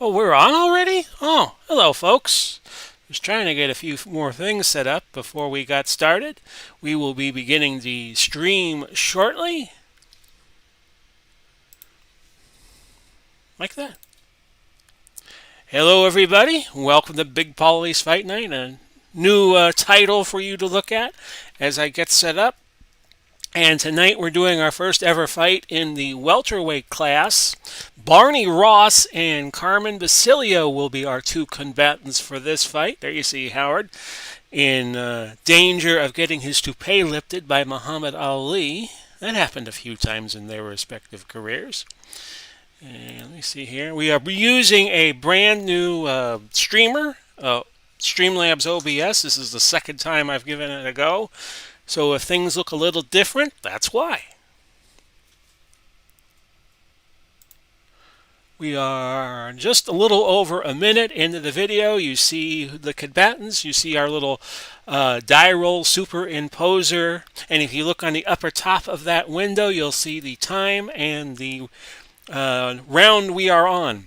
Oh, we're on already? Oh, hello, folks. Just trying to get a few more things set up before we got started. We will be beginning the stream shortly, like that. Hello, everybody. Welcome to Big Pauly's Fight Night. A new title for you to look at as I get set up. And tonight we're doing our first ever fight in the welterweight class. Barney Ross and Carmen Basilio will be our two combatants for this fight. There you see Howard in danger of getting his toupee lifted by Muhammad Ali. That happened a few times in their respective careers. And let me see here. We are using a brand new streamer, Streamlabs OBS. This is the second time I've given it a go. So if things look a little different, that's why. We are just a little over a minute into the video. You see the combatants. You see our little die roll superimposer. And if you look on the upper top of that window, you'll see the time and the round we are on.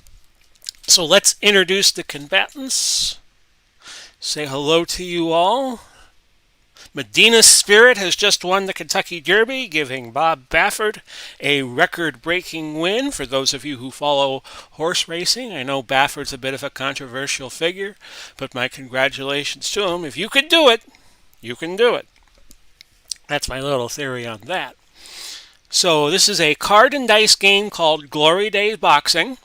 So let's introduce the combatants. Say hello to you all. Medina Spirit has just won the Kentucky Derby, giving Bob Baffert a record-breaking win. For those of you who follow horse racing, I know Baffert's a bit of a controversial figure, but my congratulations to him. If you can do it, you can do it. That's my little theory on that. So this is a card and dice game called Glory Days Boxing.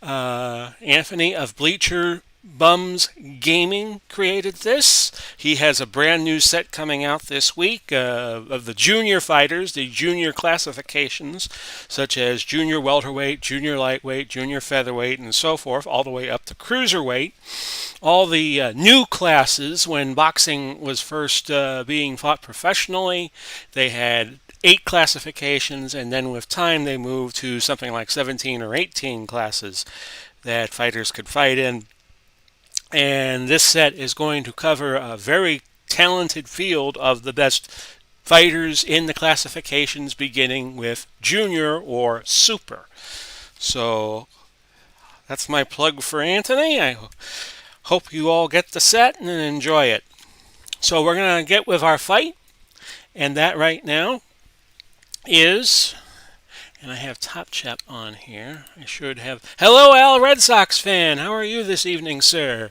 Anthony of Bleacher Bums Gaming created this. He has a brand new set coming out this week of the junior fighters, the junior classifications, such as junior welterweight, junior lightweight, junior featherweight, and so forth, all the way up to cruiserweight. All the new classes, when boxing was first being fought professionally, they had 8 classifications, and then with time they moved to something like 17 or 18 classes that fighters could fight in. And this set is going to cover a very talented field of the best fighters in the classifications, beginning with junior or super. So that's my plug for Anthony. I hope you all get the set and enjoy it. So we're going to get with our fight. And that right now is... And I have Top Chap on here. I should have... Hello, Al, Red Sox fan. How are you this evening, sir?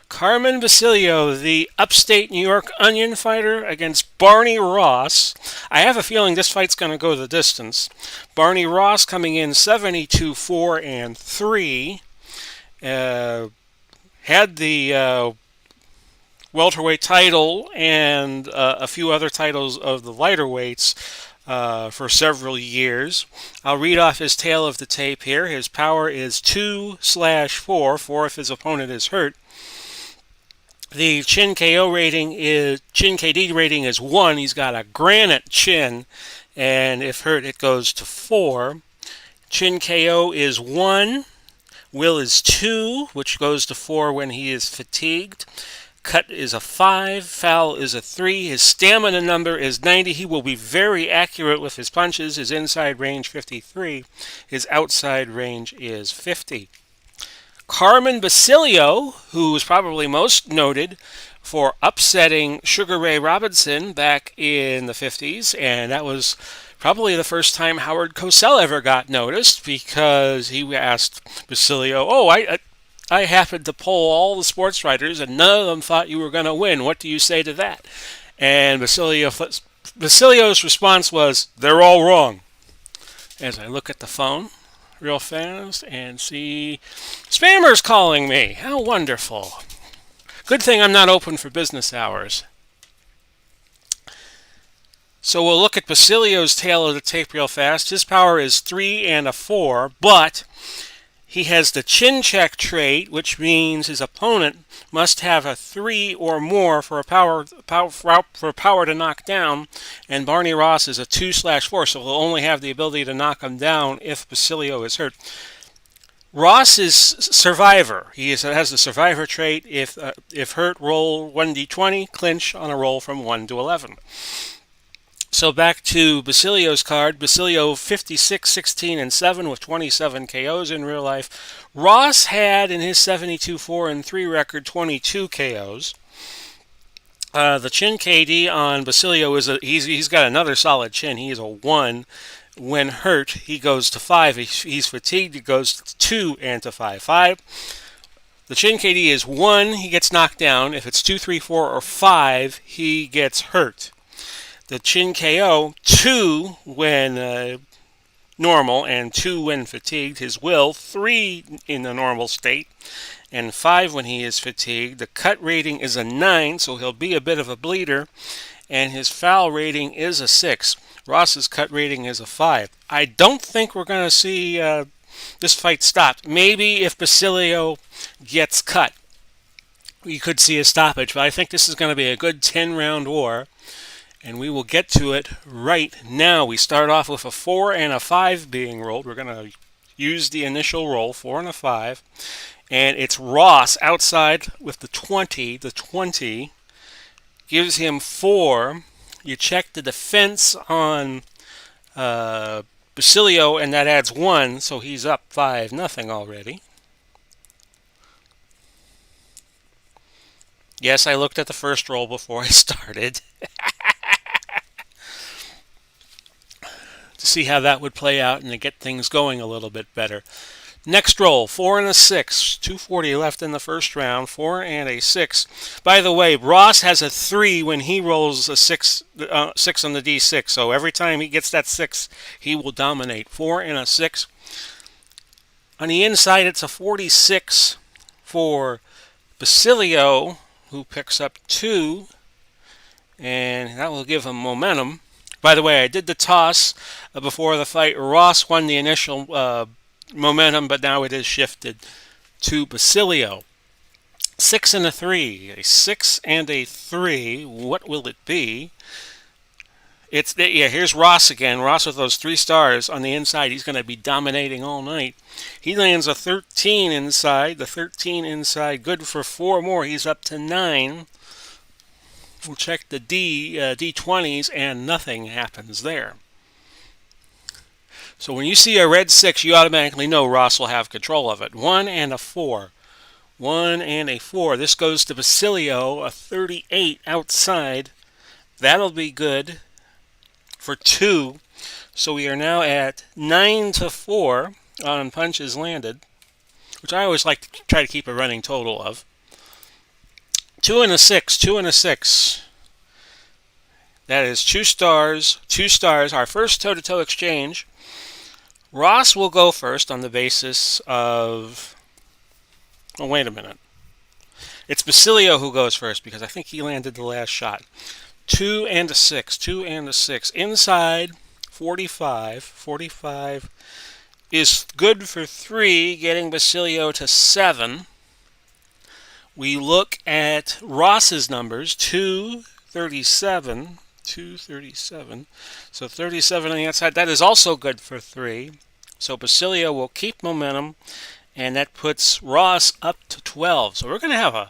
Carmen Basilio, the upstate New York Onion fighter, against Barney Ross. I have a feeling this fight's going to go the distance. Barney Ross coming in 72-4-3. Had the welterweight title and a few other titles of the lighter weights for several years. I'll read off his tail of the tape here. His power is 2/4, 4 if his opponent is hurt. The chin KD rating is 1. He's got a granite chin, and if hurt, it goes to 4. Chin KO is 1. Will is 2, which goes to 4 when he is fatigued. Cut is a 5. Foul is a 3. His stamina number is 90. He will be very accurate with his punches. His inside range 53. His outside range is 50. Carmen Basilio, who was probably most noted for upsetting Sugar Ray Robinson back in the 50s, and that was probably the first time Howard Cosell ever got noticed, because he asked Basilio, I happened to poll all the sports writers, and none of them thought you were going to win. What do you say to that? And Basilio's response was, they're all wrong. As I look at the phone real fast and see spammers calling me. How wonderful. Good thing I'm not open for business hours. So we'll look at Basilio's tail of the tape real fast. His power is 3 and a 4, but he has the chin check trait, which means his opponent must have a 3 or more for power to knock down, and Barney Ross is a 2/4, so he'll only have the ability to knock him down if Basilio is hurt. Ross is survivor. He has the survivor trait. If hurt, roll 1d20, clinch on a roll from 1 to 11. So back to Basilio's card. Basilio 56, 16, and 7 with 27 KOs in real life. Ross had in his 72, 4, and 3 record 22 KOs. The chin KD on Basilio is he's got another solid chin. He is a 1. When hurt, he goes to 5. He's fatigued, he goes to 2 and to 5. 5. The chin KD is 1, he gets knocked down. If it's 2, 3, 4, or 5, he gets hurt. The chin KO, 2 when normal and 2 when fatigued. His will, 3 in the normal state and 5 when he is fatigued. The cut rating is a 9, so he'll be a bit of a bleeder. And his foul rating is a 6. Ross's cut rating is a 5. I don't think we're going to see this fight stopped. Maybe if Basilio gets cut, we could see a stoppage. But I think this is going to be a good 10-round war. And we will get to it right now. We start off with a 4 and a 5 being rolled. We're going to use the initial roll, 4 and a 5. And it's Ross outside with the 20. The 20 gives him 4. You check the defense on Basilio, and that adds 1, so he's up 5-0 already. Yes, I looked at the first roll before I started to see how that would play out and to get things going a little bit better. Next roll, 4 and a 6. 240 left in the first round. 4 and a 6. By the way, Ross has a 3 when he rolls a 6 on the D6. So every time he gets that 6, he will dominate. 4 and a 6. On the inside, it's a 46 for Basilio, who picks up 2. And that will give him momentum. By the way, I did the toss before the fight. Ross won the initial momentum, but now it is shifted to Basilio. 6 and a 3. A 6 and a 3. What will it be? Here's Ross again. Ross with those 3 stars on the inside. He's going to be dominating all night. He lands a 13 inside. The 13 inside, good for 4 more. He's up to 9. We'll check the D20s, and nothing happens there. So when you see a red 6, you automatically know Ross will have control of it. 1 and a 4. 1 and a 4. This goes to Basilio, a 38 outside. That'll be good for 2. So we are now at 9-4 on punches landed, which I always like to try to keep a running total of. 2 and a 6. 2 and a 6. That is 2 stars. 2 stars. Our first toe-to-toe exchange. Ross will go first on the basis of... Oh, wait a minute. It's Basilio who goes first because I think he landed the last shot. 2 and a 6. 2 and a 6. Inside, 45. 45 is good for 3, getting Basilio to 7. We look at Ross's numbers, 237. 237. So 37 on the outside. That is also good for 3. So Basilio will keep momentum, and that puts Ross up to 12. So we're going to have a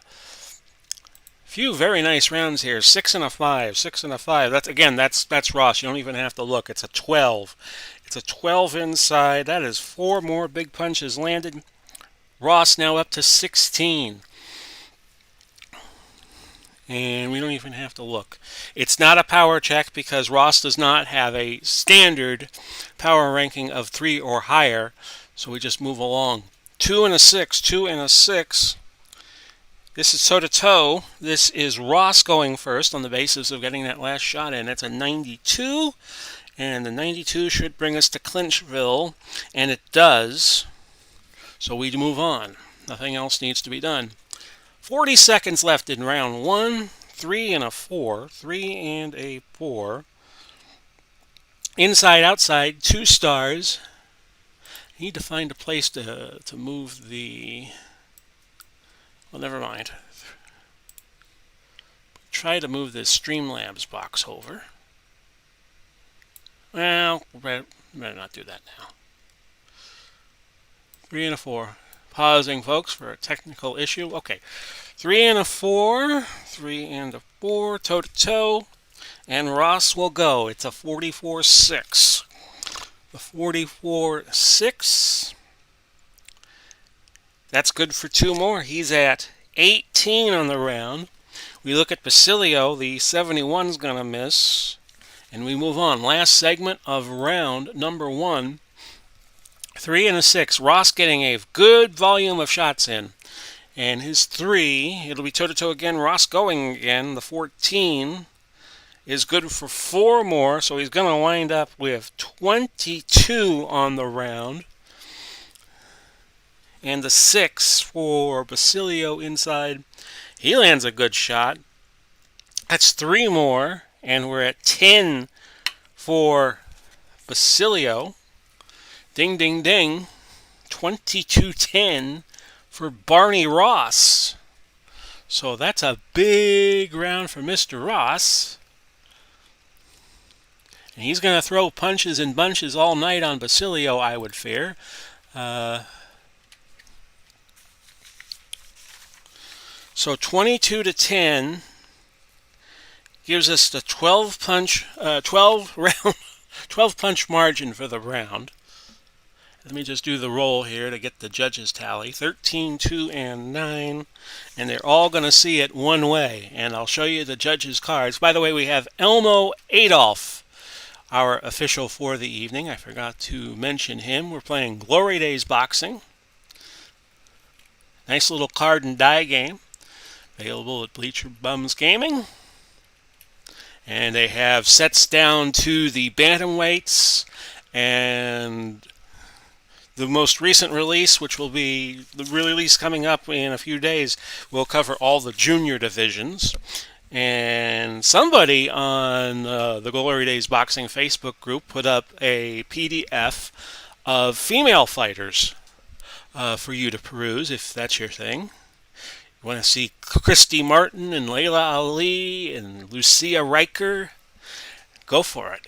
few very nice rounds here. 6 and a 5. 6 and a 5. That's Ross. You don't even have to look. It's a 12. It's a 12 inside. That is 4 more big punches landed. Ross now up to 16. And we don't even have to look. It's not a power check because Ross does not have a standard power ranking of 3 or higher. So we just move along. 2 and a 6. 2 and a 6. This is toe-to-toe. This is Ross going first on the basis of getting that last shot in. That's a 92. And the 92 should bring us to Clinchville. And it does. So we move on. Nothing else needs to be done. 40 seconds left in round 1. 3 and a 4. 3 and a 4. Inside, outside, 2 stars. Need to find a place to move the... Well, never mind. Try to move this Streamlabs box over. Well, better not do that now. 3 and a 4. Pausing, folks, for a technical issue. Okay. 3 and a 4. 3 and a 4. Toe to toe. And Ross will go. It's a 44-6. The 44-6. That's good for two more. He's at 18 on the round. We look at Basilio. The 71 is going to miss. And we move on. Last segment of round number 1. 3 and a 6. Ross getting a good volume of shots in. And his 3, it'll be toe-to-toe again. Ross going again. The 14 is good for 4 more. So he's going to wind up with 22 on the round. And the 6 for Basilio inside. He lands a good shot. That's 3 more. And we're at 10 for Basilio. Ding, ding, ding. 22-10 for Barney Ross. So that's a big round for Mr. Ross. And he's going to throw punches and bunches all night on Basilio, I would fear. So 22-10 gives us the 12 punch margin for the round. Let me just do the roll here to get the judges' tally. 13, 2, and 9. And they're all going to see it one way. And I'll show you the judges' cards. By the way, we have Elmo Adolf, our official for the evening. I forgot to mention him. We're playing Glory Days Boxing. Nice little card and die game. Available at Bleacher Bums Gaming. And they have sets down to the bantamweights, and the most recent release, which will be the release coming up in a few days, will cover all the junior divisions. And somebody on the Glory Days Boxing Facebook group put up a PDF of female fighters for you to peruse, if that's your thing. You want to see Christy Martin and Layla Ali and Lucia Riker? Go for it.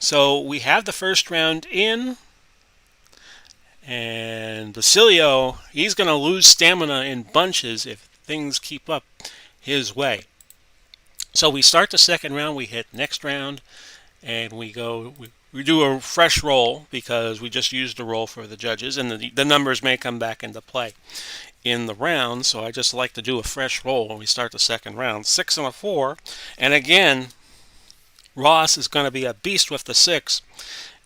So we have the first round in. And Basilio, he's going to lose stamina in bunches if things keep up his way. So we start the second round, we hit next round, and we do a fresh roll because we just used a roll for the judges, and the numbers may come back into play in the round, so I just like to do a fresh roll when we start the second round. 6 and a 4, and again, Ross is going to be a beast with the 6,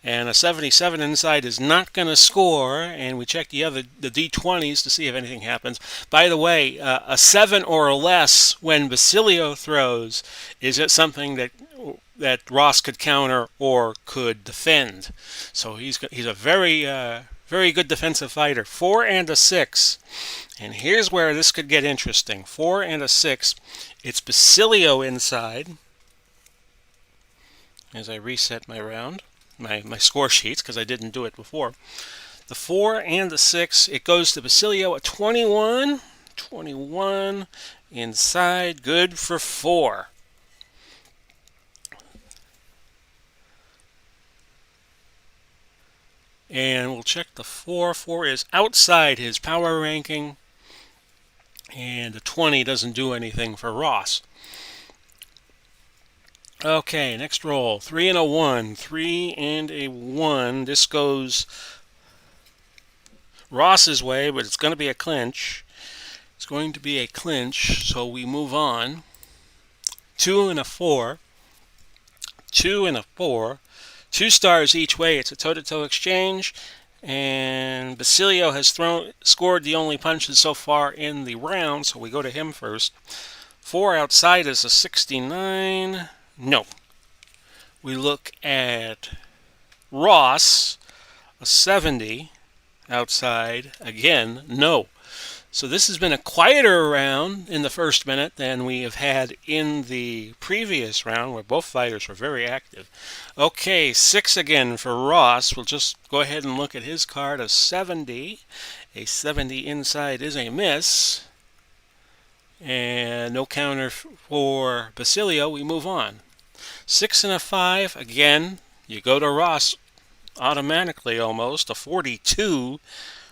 and a 77 inside is not going to score, and we check the D20s to see if anything happens. By the way, a 7 or less when Basilio throws, is it something that Ross could counter or could defend? So he's a very good defensive fighter. 4 and a 6. And here's where this could get interesting. 4 and a 6. It's Basilio inside. As I reset my round, my score sheets, because I didn't do it before. The 4 and the 6, it goes to Basilio at 21. 21 inside, good for 4. And we'll check the 4. 4 is outside his power ranking. And the 20 doesn't do anything for Ross. Okay, next roll. 3 and a 1. 3 and a 1. This goes Ross's way, but it's going to be a clinch. It's going to be a clinch, so we move on. 2 and a 4. 2 and a 4. 2 stars each way. It's a toe-to-toe exchange. And Basilio has scored the only punches so far in the round, so we go to him first. 4 outside is a 69. No. We look at Ross, a 70 outside. Again, no. So this has been a quieter round in the first minute than we have had in the previous round, where both fighters were very active. Okay, 6 again for Ross. We'll just go ahead and look at his card, a 70. A 70 inside is a miss. And no counter for Basilio. We move on. 6 and a 5. Again, you go to Ross automatically almost. A 42.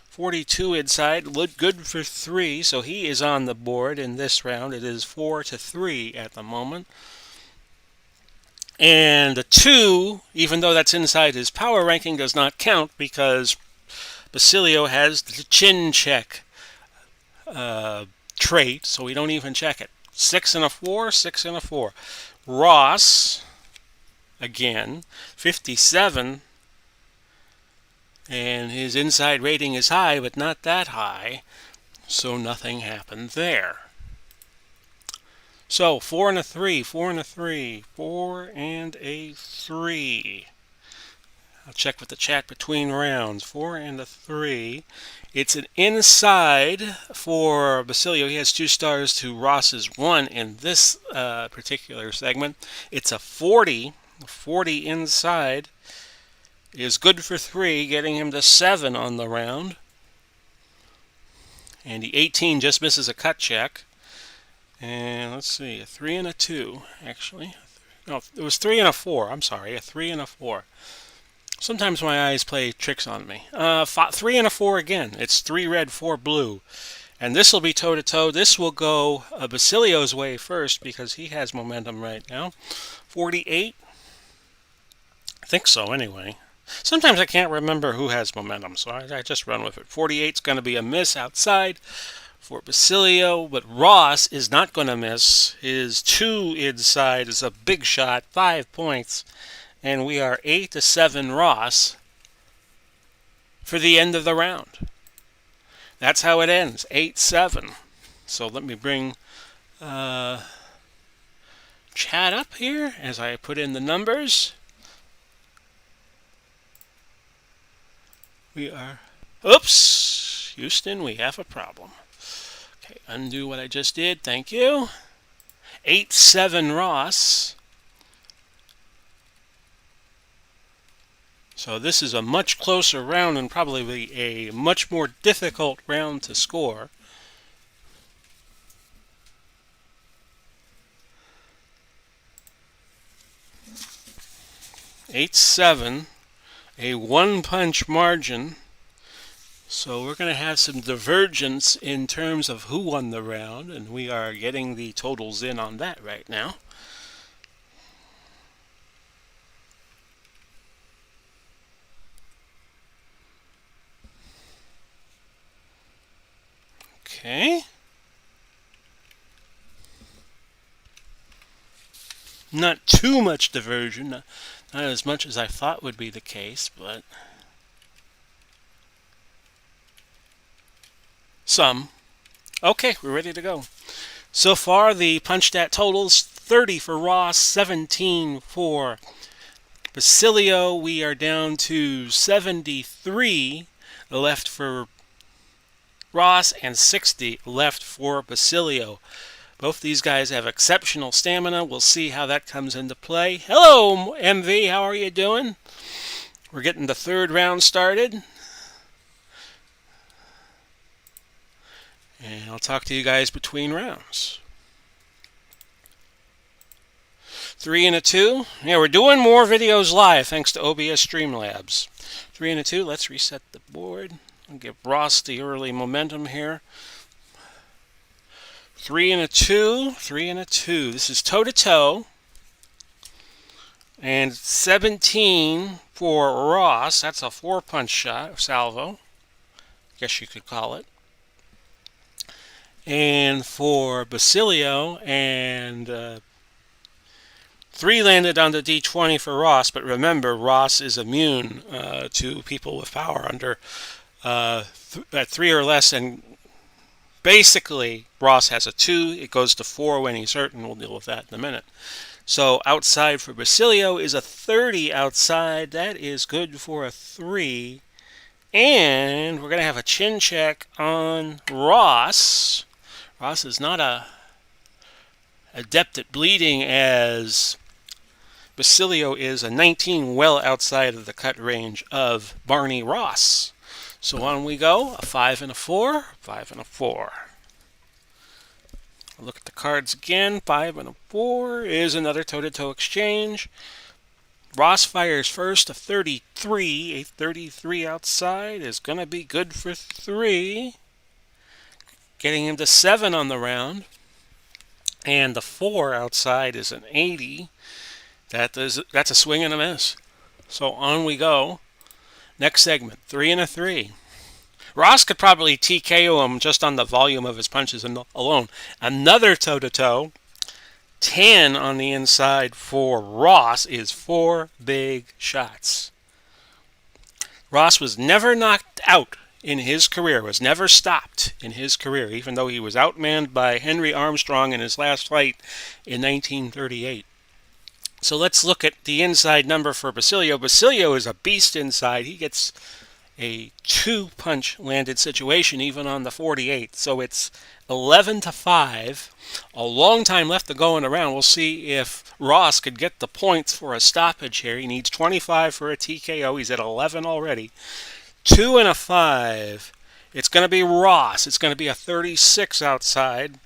42 inside, looked good for 3, so he is on the board in this round. It is 4-3 at the moment. And the 2, even though that's inside his power ranking, does not count because Basilio has the chin check trait, so we don't even check it. 6 and a 4, 6 and a 4. Ross, again, 57, and his inside rating is high, but not that high, so nothing happened there. So 4 and a 3, 4 and a 3, 4 and a 3. I'll check with the chat between rounds. 4 and a 3. It's an inside for Basilio. He has 2 stars to Ross's 1 in this particular segment. It's a 40. 40 inside is good for 3, getting him to 7 on the round. And the 18 just misses a cut check. And let's see, a 3 and a 2, actually. No, it was 3 and a 4. I'm sorry, a 3 and a 4. Sometimes my eyes play tricks on me. 3 and a 4 again. It's 3 red, 4 blue. And this will be toe-to-toe. This will go Basilio's way first because he has momentum right now. 48. I think so, anyway. Sometimes I can't remember who has momentum, so I just run with it. 48 is going to be a miss outside for Basilio, but Ross is not going to miss. His 2 inside is a big shot, 5 points. And we are 8 to 7 Ross for the end of the round. That's how it ends, 8-7. So let me bring chat up here as I put in the numbers. We are, oops, Houston, we have a problem. Okay, undo what I just did, thank you. 8-7 Ross. So this is a much closer round and probably a much more difficult round to score. Eight, 7, a one-punch margin. So we're going to have some divergence in terms of who won the round, and we are getting the totals in on that right now. Okay. Not too much diversion, not as much as I thought would be the case, but some. Okay, we're ready to go. So far, the punch stat totals 30 for Ross, 17 for Basilio. We are down to 73 left for Ross and 60 left for Basilio. Both these guys have exceptional stamina. We'll see how that comes into play. Hello, MV. How are you doing? We're getting the third round started. And I'll talk to you guys between rounds. 3 and a 2. Yeah, we're doing more videos live thanks to OBS Streamlabs. 3 and a 2. Let's reset the board. I'll give Ross the early momentum here. 3 and a 2. 3 and a 2. This is toe-to-toe. And 17 for Ross. That's a 4-punch shot, salvo. Guess you could call it. And for Basilio, and 3 landed on the D20 for Ross, but remember, Ross is immune to people with power under at 3 or less, and basically Ross has a 2. It goes to 4 when he's hurt, and we'll deal with that in a minute. So outside for Basilio is a 30 outside. That is good for a 3. And we're going to have a chin check on Ross. Ross is not a adept at bleeding as Basilio is, a 19 well outside of the cut range of Barney Ross. So on we go, a 5 and a 4, 5 and a 4. Look at the cards again, 5 and a 4 is another toe-to-toe exchange. Ross fires first, a 33, a 33 outside is going to be good for 3. Getting him to 7 on the round. And the 4 outside is an 80. That's a swing and a miss. So on we go. Next segment, 3-3. Ross could probably TKO him just on the volume of his punches alone. Another toe-to-toe. 10 on the inside for Ross is 4 big shots. Ross was never knocked out in his career, was never stopped in his career, even though he was outmanned by Henry Armstrong in his last fight in 1938. So let's look at the inside number for Basilio. Basilio is a beast inside. He gets a 2-punch landed situation even on the 48. So it's 11-5. A long time left to go in the round. We'll see if Ross could get the points for a stoppage here. He needs 25 for a TKO. He's at 11 already. 2 and a 5. It's going to be Ross. It's going to be a 36 outside.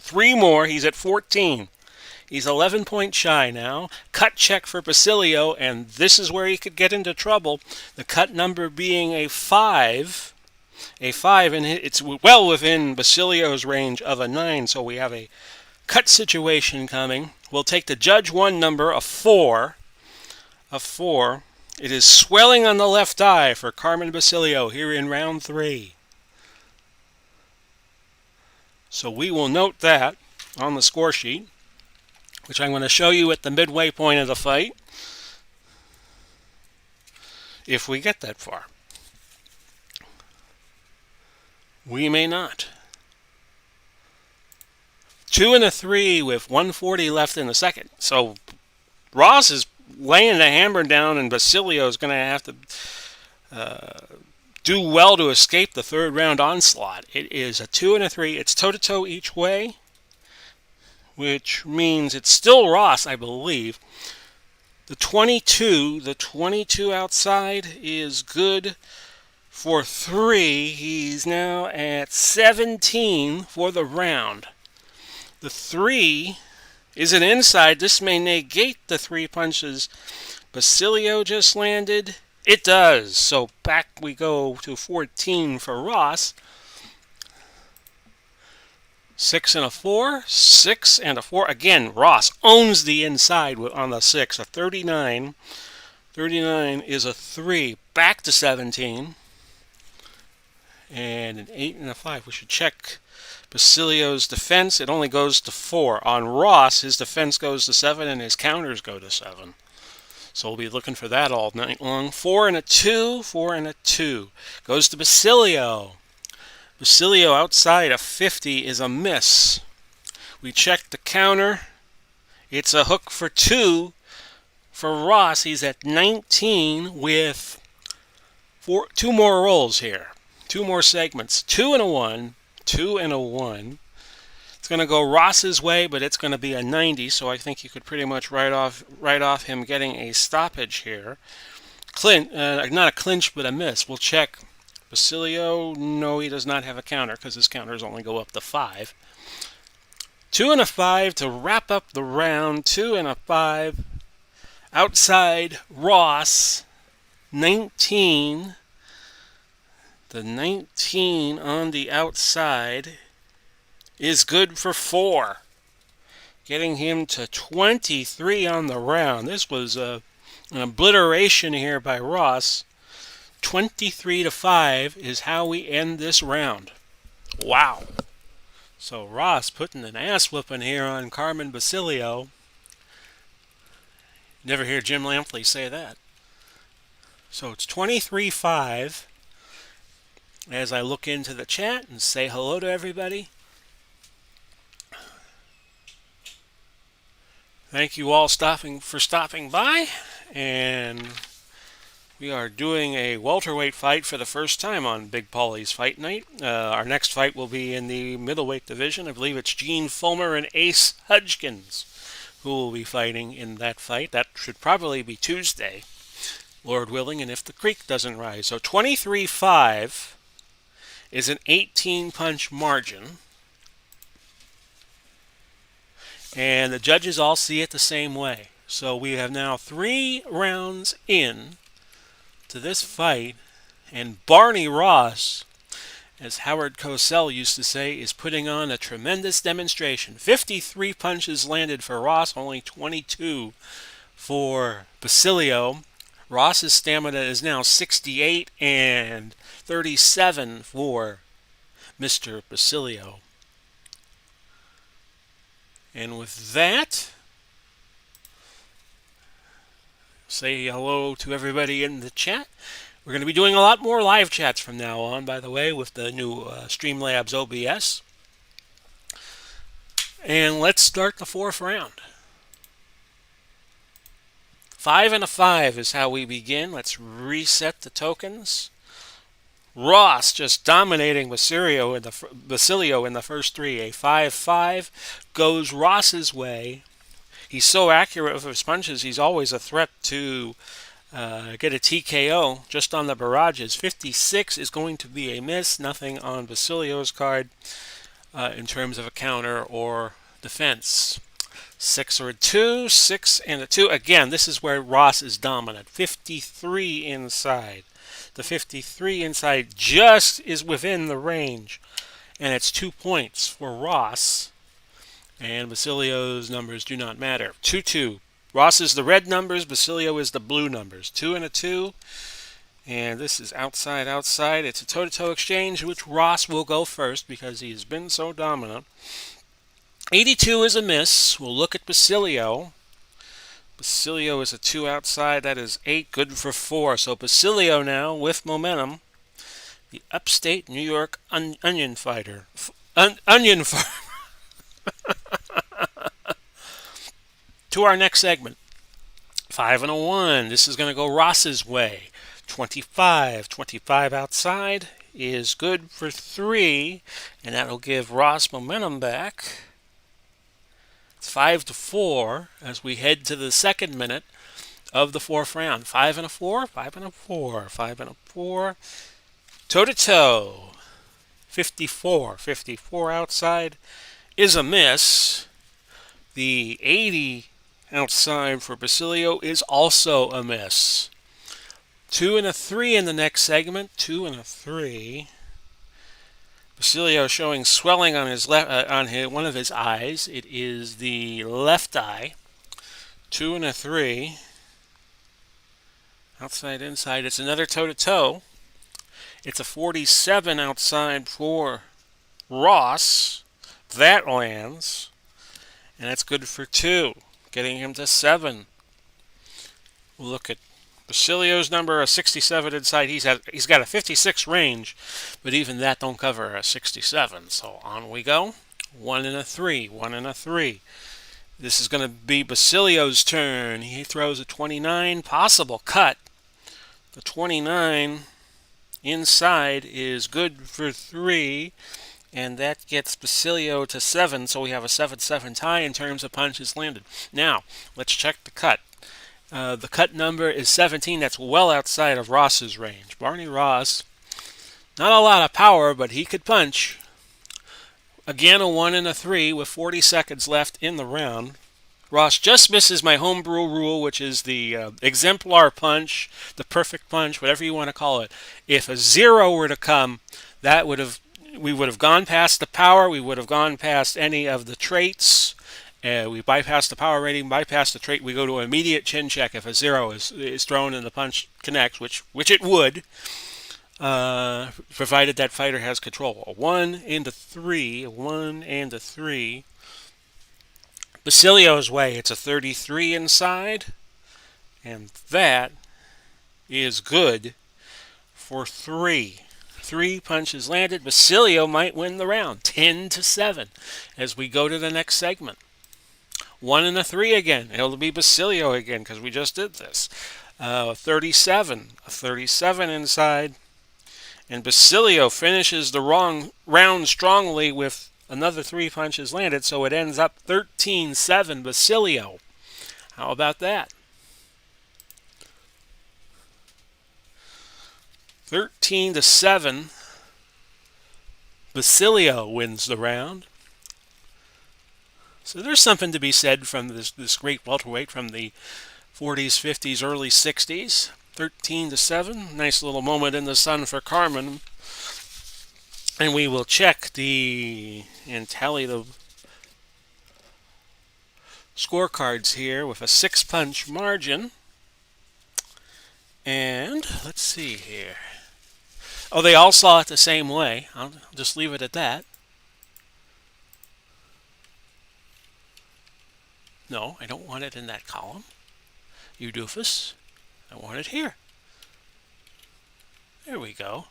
3 more. He's at 14. He's 11 points shy now. Cut check for Basilio, and this is where he could get into trouble. The cut number being a 5. A 5, and it's well within Basilio's range of a 9, so we have a cut situation coming. We'll take the Judge 1 number, a 4. A 4. It is swelling on the left eye for Carmen Basilio here in round 3. So we will note that on the score sheet, which I'm going to show you at the midway point of the fight, if we get that far. We may not. 2 and a 3 with 140 left in the second. So Ross is laying the hammer down, and Basilio is going to have to do well to escape the third round onslaught. It is a 2 and a 3. It's toe-to-toe each way, which means it's still Ross, I believe. The 22 outside is good for 3. He's now at 17 for the round. The 3 is an inside. This may negate the 3 punches Basilio just landed. It does. So back we go to 14 for Ross. 6 and a 4, 6 and a 4. Again, Ross owns the inside on the 6, a 39. 39 is a 3. Back to 17. And an 8 and a 5. We should check Basilio's defense. It only goes to 4. On Ross, his defense goes to 7 and his counters go to 7. So we'll be looking for that all night long. 4 and a 2, 4 and a 2. Goes to Basilio. Basilio outside of 50 is a miss. We check the counter. It's a hook for 2 for Ross. He's at 19 with 2 more rolls here. 2 more segments. 2 and a 1. 2 and a 1. It's going to go Ross's way, but it's going to be a 90, so I think you could pretty much write off him getting a stoppage here. Not a clinch, but a miss. We'll check Basilio. No, he does not have a counter because his counters only go up to 5. 2 and a 5 to wrap up the round. 2 and a 5. Outside Ross, 19. The 19 on the outside is good for 4. Getting him to 23 on the round. This was an obliteration here by Ross. 23-5 is how we end this round. Wow. So Ross putting an ass whooping here on Carmen Basilio. Never hear Jim Lampley say that. So it's 23-5. As I look into the chat and say hello to everybody. Thank you all for stopping by, and we are doing a welterweight fight for the first time on Big Pauly's Fight Night. Our next fight will be in the middleweight division. I believe it's Gene Fulmer and Ace Hudgkins who will be fighting in that fight. That should probably be Tuesday, Lord willing, and if the creek doesn't rise. So 23-5 is an 18-punch margin. And the judges all see it the same way. So we have now 3 rounds in to this fight. And Barney Ross as Howard Cosell used to say, is putting on a tremendous demonstration. 53 punches landed for Ross, only 22 for Basilio. Ross's stamina is now 68 and 37 for Mr. Basilio. And with that, say hello to everybody in the chat. We're going to be doing a lot more live chats from now on, by the way, with the new Streamlabs OBS. And let's start the fourth round. 5 and a 5 is how we begin. Let's reset the tokens. Ross just dominating Basilio in the first three. A 5-5 goes Ross's way. He's so accurate with his punches, he's always a threat to get a TKO just on the barrages. 56 is going to be a miss. Nothing on Basilio's card in terms of a counter or defense. 6 or a 2, 6 and a 2. Again, this is where Ross is dominant. 53 inside. The 53 inside just is within the range. And it's 2 points for Ross. And Basilio's numbers do not matter. 2-2. Ross is the red numbers. Basilio is the blue numbers. 2 and a 2. And this is outside, outside. It's a toe-to-toe exchange, which Ross will go first because he has been so dominant. 82 is a miss. We'll look at Basilio. Basilio is a 2 outside. That is 8. Good for 4. So Basilio now with momentum. The upstate New York onion fighter. Onion farmer. To our next segment. 5 and a 1. This is going to go Ross's way. 25. 25 outside is good for 3. And that'll give Ross momentum back. It's 5-4 as we head to the second minute of the fourth round. 5 and a 4, 5 and a 4, 5 and a 4. Toe to toe. 54. 54 outside is a miss. The 80 outside for Basilio is also a miss. 2 and a 3 in the next segment. 2 and a 3. Basilio showing swelling on his one of his eyes. It is the left eye. 2 and a 3. Outside, inside. It's another toe-to-toe. It's a 47 outside for Ross. That lands. And that's good for 2. Getting him to 7. We'll look at Basilio's number, a 67 inside. He's got a 56 range, but even that don't cover a 67. So on we go. 1 and a 3. 1 and a 3. This is going to be Basilio's turn. He throws a 29. Possible cut. The 29 inside is good for 3. And that gets Basilio to 7. So we have a 7-7 tie in terms of punches landed. Now, let's check the cut. The cut number is 17. That's well outside of Ross's range. Barney Ross, not a lot of power, but he could punch. Again, a 1 and a 3 with 40 seconds left in the round. Ross just misses my homebrew rule, which is the exemplar punch, the perfect punch, whatever you want to call it. If a 0 were to come, we would have gone past the power. We would have gone past any of the traits. We bypass the power rating, bypass the trait. We go to immediate chin check if a 0 is thrown and the punch connects, which it would, provided that fighter has control. A 1 and a 3, a 1 and a 3. Basilio's way, it's a 33 inside, and that is good for 3. 3 punches landed. Basilio might win the round, 10-7, as we go to the next segment. 1 and a 3 again. It'll be Basilio again because we just did this. 37. A 37 inside. And Basilio finishes the round strongly with another 3 punches landed, so it ends up 13-7 Basilio. How about that? 13-7. Basilio wins the round. So there's something to be said from this great welterweight from the 40s, 50s, early 60s. 13-7. Nice little moment in the sun for Carmen. And we will check and tally the scorecards here with a 6-punch margin. And let's see here. Oh, they all saw it the same way. I'll just leave it at that. No, I don't want it in that column. You doofus. I want it here. There we go.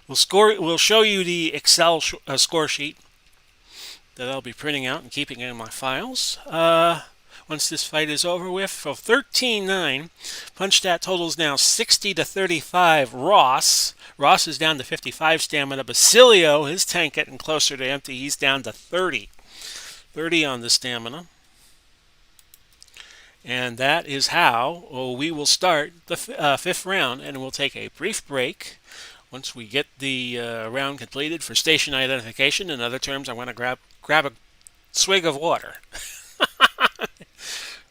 We'll show you the Excel score sheet that I'll be printing out and keeping in my files. Once this fight is over with. So 13-9. Punch stat totals now 60-35. Ross is down to 55 stamina. Basilio, his tank getting closer to empty. He's down to 30. 30 on the stamina. And that is how we will start the fifth round, and we'll take a brief break. Once we get the round completed for station identification, in other terms, I want to grab a swig of water.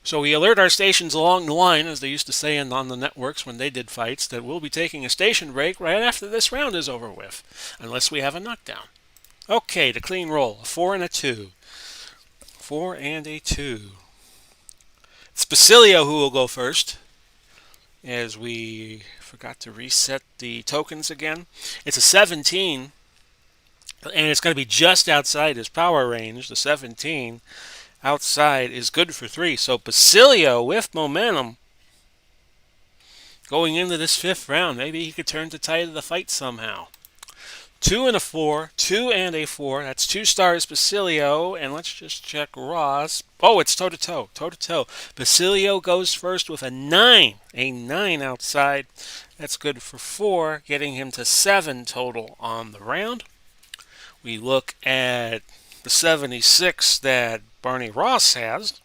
So we alert our stations along the line, as they used to say on the networks when they did fights, that we'll be taking a station break right after this round is over with, unless we have a knockdown. Okay, the clean roll, a 4 and a 2. 4 and a 2. It's Basilio who will go first, as we forgot to reset the tokens again. It's a 17, and it's going to be just outside his power range. The 17 outside is good for 3. So Basilio with momentum going into this fifth round. Maybe he could turn the tide of the fight somehow. 2 and a 4, 2 and a 4. That's 2 stars Basilio, and let's just check Ross. Oh, it's toe-to-toe, toe-to-toe. Basilio goes first with a 9 outside. That's good for 4, getting him to 7 total on the round. We look at the 76 that Barney Ross has,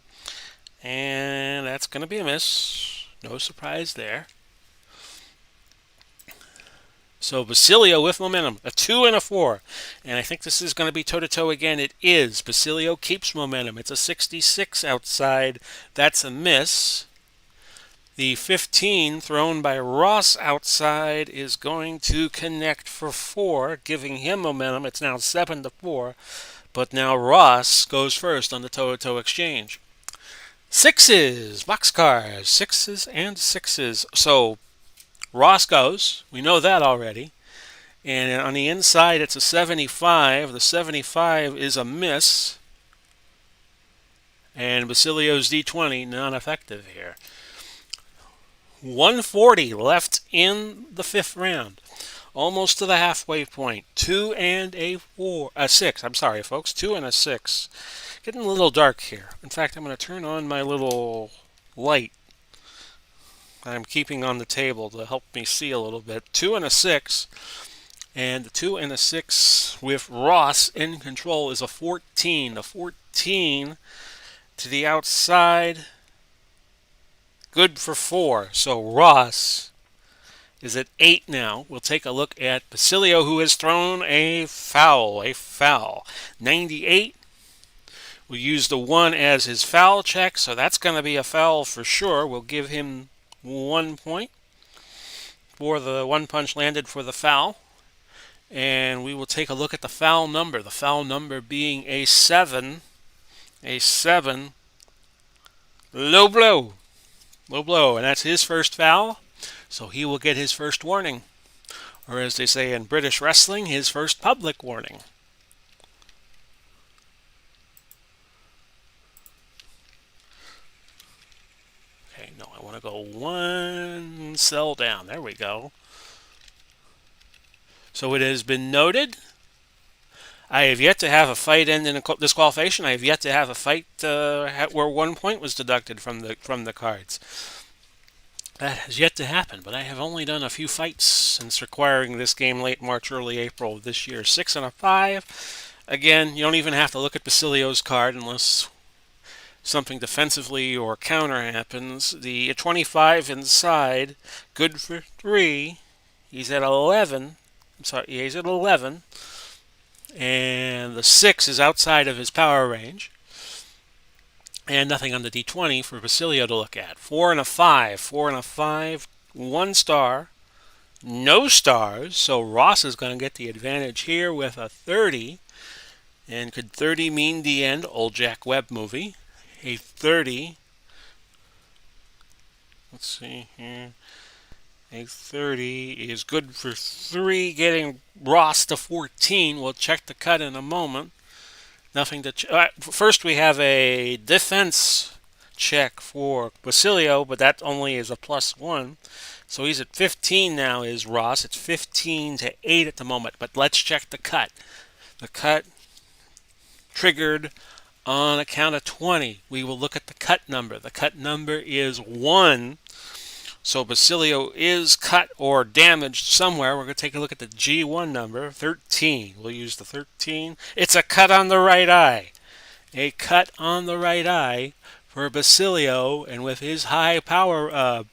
and that's going to be a miss. No surprise there. So Basilio with momentum, a 2 and a 4. And I think this is going to be toe-to-toe again. It is. Basilio keeps momentum. It's a 66 outside. That's a miss. The 15 thrown by Ross outside is going to connect for 4, giving him momentum. It's now 7 to 4. But now Ross goes first on the toe-to-toe exchange. 6s, boxcars, 6s and 6s. So Ross goes. We know that already. And on the inside, it's a 75. The 75 is a miss. And Basilio's D20, non-effective here. 140 left in the fifth round. Almost to the halfway point. 2 and a 6. I'm sorry, folks. 2 and a 6. Getting a little dark here. In fact, I'm going to turn on my little light I'm keeping on the table to help me see a little bit. 2 and a 6. And the 2 and a 6 with Ross in control is a 14. A 14 to the outside. Good for 4. So Ross is at 8 now. We'll take a look at Basilio, who has thrown a foul. A foul. 98. We'll use the 1 as his foul check, so that's going to be a foul for sure. We'll give him 1 point for the 1 punch landed for the foul. And we will take a look at the foul number. The foul number being a 7. A 7. Low blow. Low blow. And that's his first foul. So he will get his first warning. Or as they say in British wrestling, his first public warning. Okay, no, I want to go 1 cell down. There we go. So it has been noted. I have yet to have a fight end in a disqualification. I have yet to have a fight where 1 point was deducted from the cards. That has yet to happen, but I have only done a few fights since acquiring this game late March, early April of this year. 6 and a 5. Again, you don't even have to look at Basilio's card unless something defensively or counter happens. The 25 inside, good for 3. He's at 11. I'm sorry, he's at 11. And the 6 is outside of his power range. And nothing on the D20 for Basilio to look at. 4 and a 5. 4 and a 5. 1 star. No stars, so Ross is going to get the advantage here with a 30. And could 30 mean the end? Old Jack Webb movie. A 30. Let's see here. A 30 is good for 3, getting Ross to 14. We'll check the cut in a moment. Nothing to. First, we have a defense check for Basilio, but that only is a +1. So he's at 15 now, is Ross. It's 15 to 8 at the moment. But let's check the cut. The cut triggered on a count of 20. We will look at the cut number. The cut number is 1. So Basilio is cut or damaged somewhere. We're going to take a look at the G1 number, 13. We'll use the 13. It's a cut on the right eye. A cut on the right eye for Basilio, and with his high power,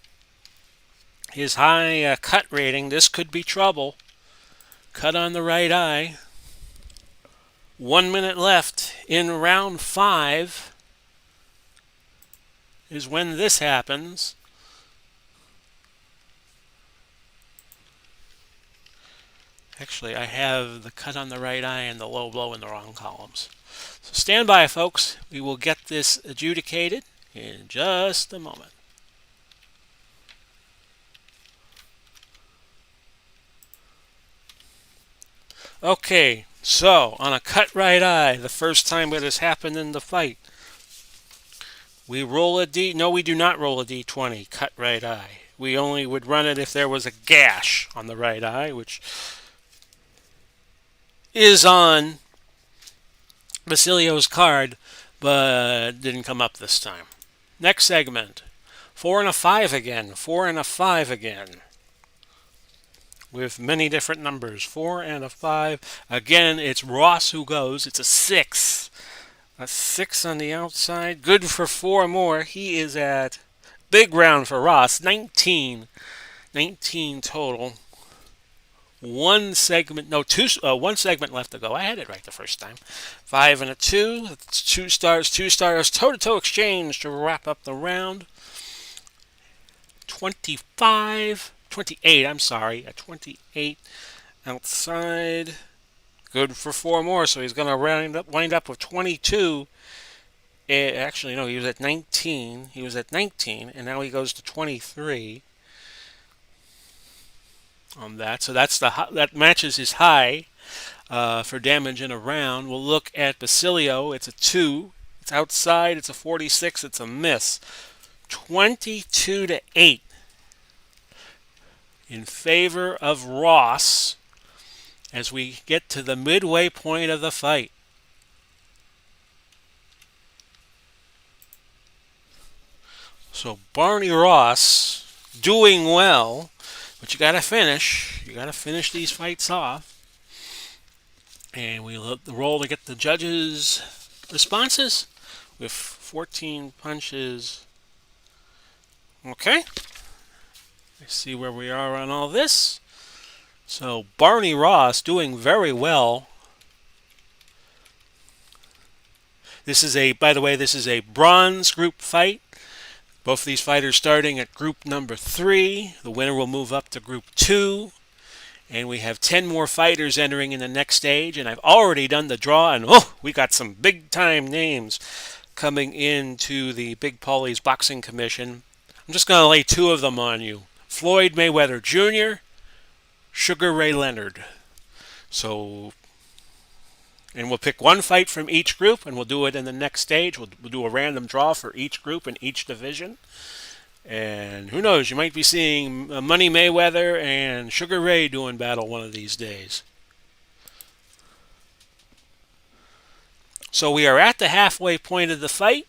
his high cut rating, this could be trouble. Cut on the right eye. 1 minute left in round 5 is when this happens. Actually, I have the cut on the right eye and the low blow in the wrong columns. So stand by, folks. We will get this adjudicated in just a moment. Okay, so on a cut right eye, the first time it has happened in the fight, we roll a D. No, we do not roll a D20, cut right eye. We only would run it if there was a gash on the right eye, which is on Basilio's card, but didn't come up this time. Next segment. 4 and a 5 again. 4 and a 5 again. With many different numbers. 4 and a 5. Again, it's Ross who goes. It's a 6. A 6 on the outside. Good for 4 more. He is at big round for Ross. 19. 19 total. One segment left to go. I had it right the first time. 5 and a 2. It's 2 stars, 2 stars. Toe-to-toe exchange to wrap up the round. 28, I'm sorry. A 28 outside. Good for 4 more, so he's going to wind up with 22. Actually, no, he was at 19. He was at 19, and now he goes to 23 on that. So that matches his high for damage in a round. We'll look at Basilio. It's a 2. It's outside. It's a 46. It's a miss. 22 to 8 in favor of Ross as we get to the midway point of the fight. So Barney Ross doing well, but you got to finish. You got to finish these fights off. And we let the roll to get the judges' responses with 14 punches. Okay. Let's see where we are on all this. So Barney Ross doing very well. By the way, this is a bronze group fight. Both of these fighters starting at group number 3. The winner will move up to group 2. And we have 10 more fighters entering in the next stage. And I've already done the draw. And we got some big time names coming into the Big Pauly's Boxing Commission. I'm just going to lay 2 of them on you. Floyd Mayweather Jr., Sugar Ray Leonard. So, and we'll pick one fight from each group, and we'll do it in the next stage. We'll do a random draw for each group in each division. And who knows, you might be seeing Money Mayweather and Sugar Ray doing battle one of these days. So we are at the halfway point of the fight.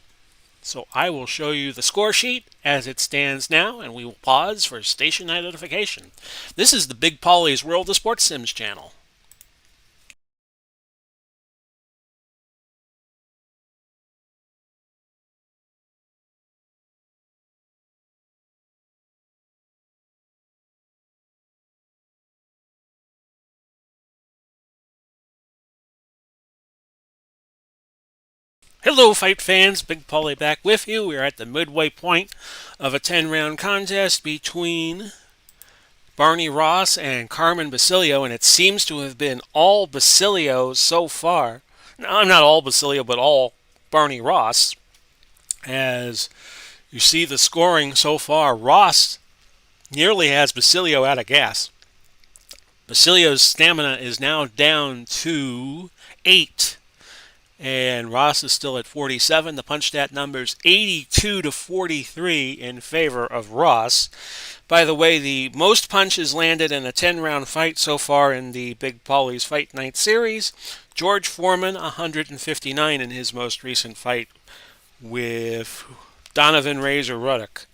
So I will show you the score sheet as it stands now, and we will pause for station identification. This is the Big Pauly's World of Sports Sims channel. Hello, fight fans. Big Pauly back with you. We're at the midway point of a 10-round contest between Barney Ross and Carmen Basilio, and it seems to have been all Basilio so far. No, not all Basilio, but all Barney Ross. As you see the scoring so far, Ross nearly has Basilio out of gas. Basilio's stamina is now down to 8, and Ross is still at 47. The punch stat number's 82 to 43 in favor of Ross. By the way, the most punches landed in a 10-round fight so far in the Big Pauly's Fight Night series. George Foreman, 159 in his most recent fight with Donovan Razor Ruddock,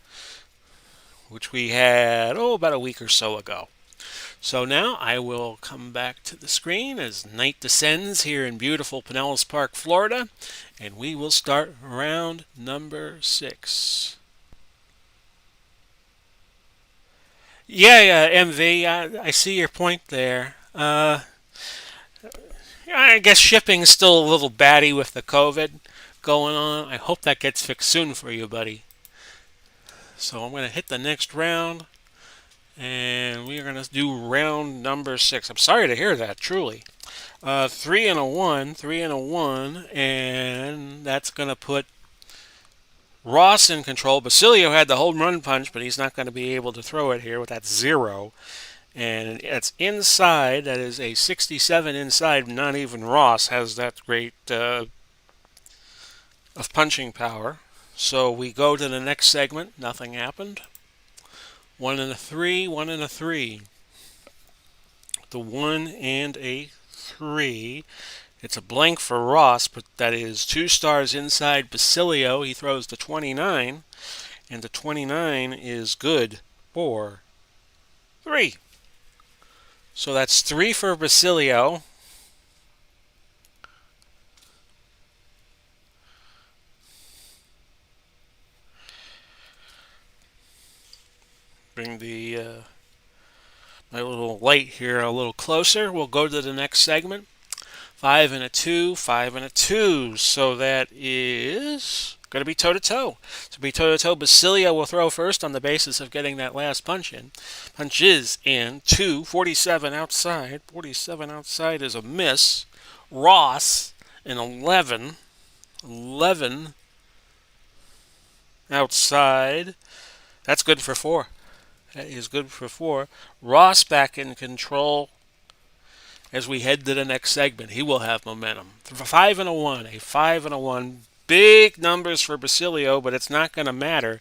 which we had, about a week or so ago. So now I will come back to the screen as night descends here in beautiful Pinellas Park, Florida, and we will start round number 6. Yeah, MV, I see your point there. I guess shipping's still a little batty with the COVID going on. I hope that gets fixed soon for you, buddy. So I'm going to hit the next round, and we are going to do round number 6. I'm sorry to hear that, truly. 3 and a 1, 3 and a 1, and that's going to put Ross in control. Basilio had the home run punch, but he's not going to be able to throw it here with that 0. And it's inside. That is a 67 inside. Not even Ross has that great of punching power. So we go to the next segment. Nothing happened. 1 and a 3, 1 and a 3. The 1 and a 3. It's a blank for Ross, but that is 2 stars inside Basilio. He throws the 29, and the 29 is good for 3. So that's 3 for Basilio. Bring the my little light here a little closer. We'll go to the next segment. 5 and a 2, 5 and a 2. So that is going to be toe-to-toe. So be toe-to-toe. Basilio will throw first on the basis of getting that last punch in. Punch is in. 2, 47 outside. 47 outside is a miss. Ross, an 11. 11 outside. That's good for 4. That is good for 4. Ross back in control. As we head to the next segment, he will have momentum. 5 and a 1, a 5 and a 1. Big numbers for Basilio, but it's not going to matter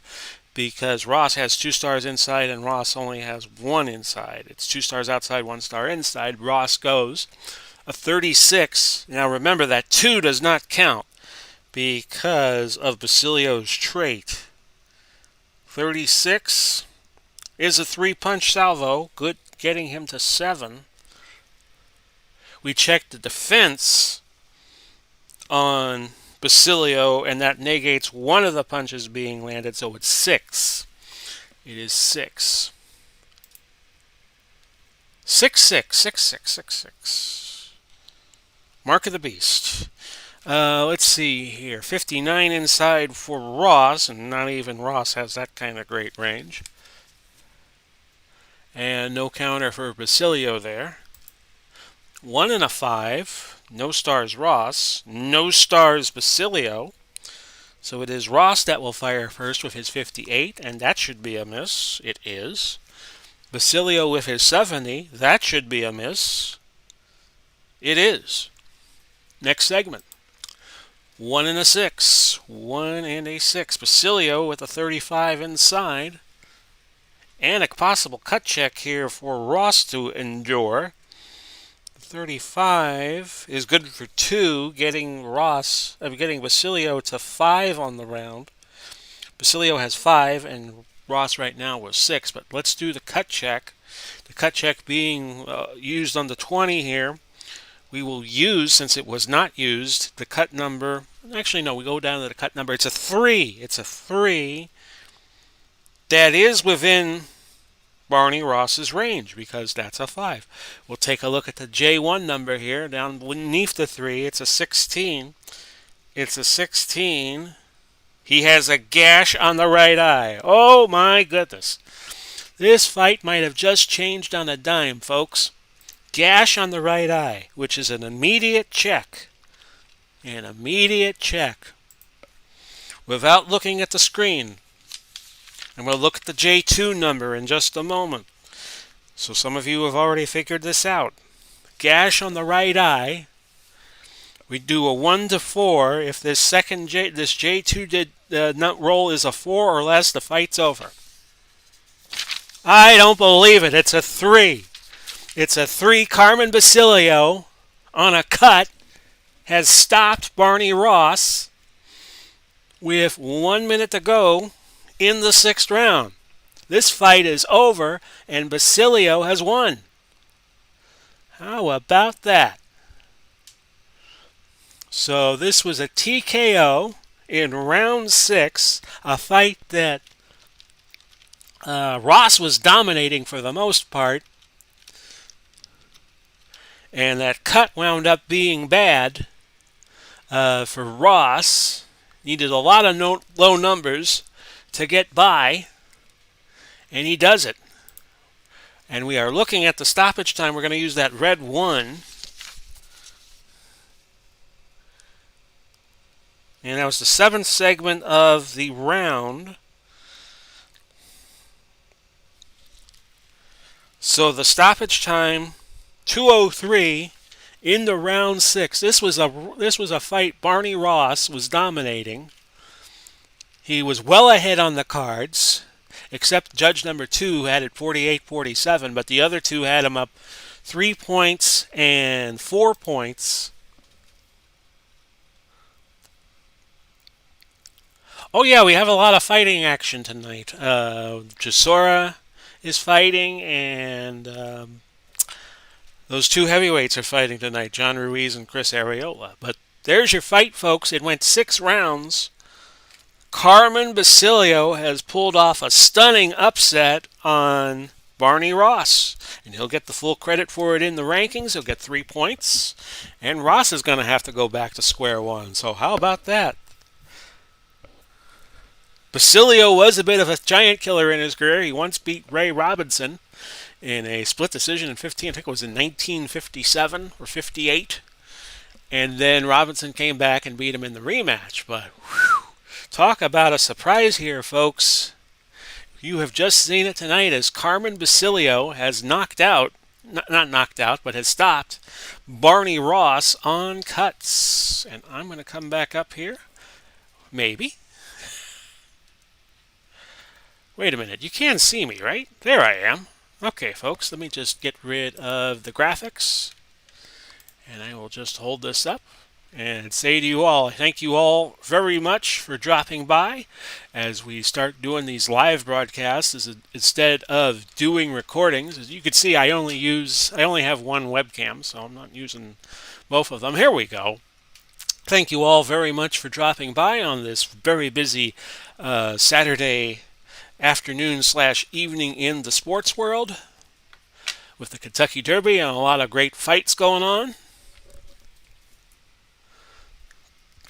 because Ross has 2 stars inside and Ross only has 1 inside. It's 2 stars outside, 1 star inside. Ross goes a 36. Now remember that 2 does not count because of Basilio's trait. 36 is a 3-punch salvo, good, getting him to 7. We checked the defense on Basilio, and that negates one of the punches being landed, so it's 6. It is 6. 6, 6, 6, 6, 6, 6. Mark of the Beast. Let's see here. 59 inside for Ross, and not even Ross has that kind of great range. And no counter for Basilio there. 1 and a 5. No stars Ross. No stars Basilio. So it is Ross that will fire first with his 58, and that should be a miss. It is. Basilio with his 70. That should be a miss. It is. Next segment. 1 and a 6. 1 and a 6. Basilio with a 35 inside. And a possible cut check here for Ross to endure. 35 is good for 2, getting Basilio to 5 on the round. Basilio has 5, and Ross right now was 6. But let's do the cut check. The cut check being used on the 20 here. We will use, since it was not used, the cut number. Actually, no, we go down to the cut number. It's a 3. It's a 3. That is within Barney Ross's range because that's a 5. We'll take a look at the J1 number here down beneath the 3. It's a 16. It's a 16. He has a gash on the right eye. Oh my goodness. This fight might have just changed on a dime, folks. Gash on the right eye, which is an immediate check. An immediate check. Without looking at the screen. And we'll look at the J2 number in just a moment. So some of you have already figured this out. Gash on the right eye. We do a 1 to 4. If this this J2 nut roll is a 4 or less, the fight's over. I don't believe it. It's a 3. It's a 3. Carmen Basilio on a cut has stopped Barney Ross with 1 minute to go in the 6th round. This fight is over and Basilio has won. How about that? So this was a TKO in round 6, a fight that Ross was dominating for the most part, and that cut wound up being bad for Ross. Needed a lot of low numbers to get by, and he does it. And we are looking at the stoppage time. We're going to use that red 1. And that was the 7th segment of the round. So the stoppage time, 2:03 in the round 6. This was a fight Barney Ross was dominating. He was well ahead on the cards, except judge number 2 had it 48-47, but the other two had him up 3 points and 4 points. Oh yeah, we have a lot of fighting action tonight. Chisora is fighting, and those two heavyweights are fighting tonight, John Ruiz and Chris Arreola. But there's your fight, folks. It went 6 rounds. Carmen Basilio has pulled off a stunning upset on Barney Ross, and he'll get the full credit for it in the rankings. He'll get 3 points, and Ross is going to have to go back to square one. So how about that? Basilio was a bit of a giant killer in his career. He once beat Ray Robinson in a split decision in 15. I think it was in 1957 or 58. And then Robinson came back and beat him in the rematch. But whew, talk about a surprise here, folks. You have just seen it tonight as Carmen Basilio has knocked out, not knocked out, but has stopped Barney Ross on cuts. And I'm going to come back up here. Maybe. Wait a minute, you can see me, right? There I am. Okay, folks, let me just get rid of the graphics. And I will just hold this up and say to you all, thank you all very much for dropping by as we start doing these live broadcasts instead of doing recordings. As you can see, I only have one webcam, so I'm not using both of them. Here we go. Thank you all very much for dropping by on this very busy Saturday afternoon/evening in the sports world with the Kentucky Derby and a lot of great fights going on.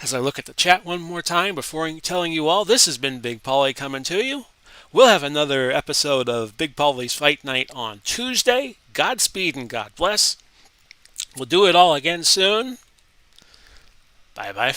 As I look at the chat one more time before telling you all, this has been Big Pauly coming to you. We'll have another episode of Big Pauly's Fight Night on Tuesday. Godspeed and God bless. We'll do it all again soon. Bye-bye for